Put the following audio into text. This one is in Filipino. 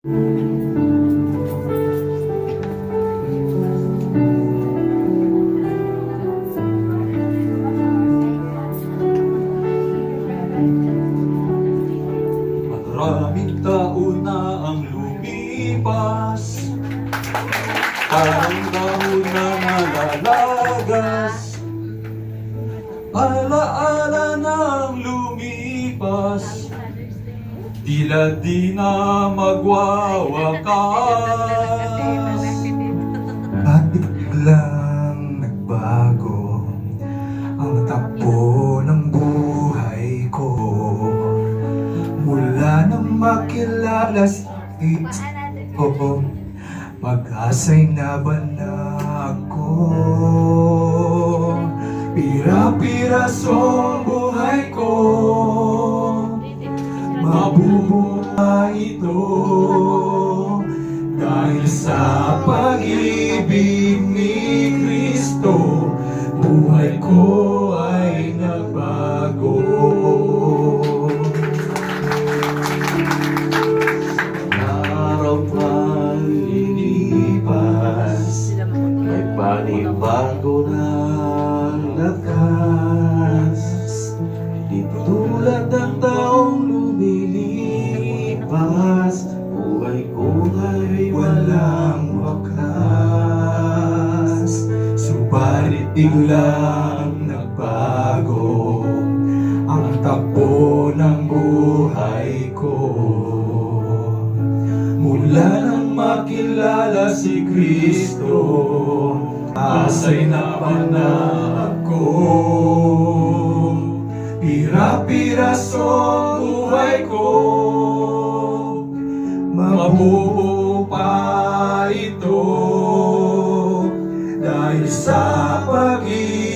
Maraming taon na ang lumipas, parang dahon na nalalagas. Alaala na ang lumipas, tila di na magwawakas. At biglang nagbago ang takbo ng buhay ko. Mula nang makilala si Kristo, pag-asa'y nabanag ko. Pira-pirasong buhay ko, mabubuhay ito dahil sa pag-ibig ni Kristo. Buhay ko ay nagbago. Araw pang lilipas, may panibago ng lakas. Di tulad ng taong lumilipas, buhay ko ay walang wakas. Subalit biglang nagbago ang takbo ng buhay ko. Mula nang makilala si Kristo, asa'y nabanag ko. Pira-pirasong buhay ko, mabubuo pa ito dahil sa pag-ibig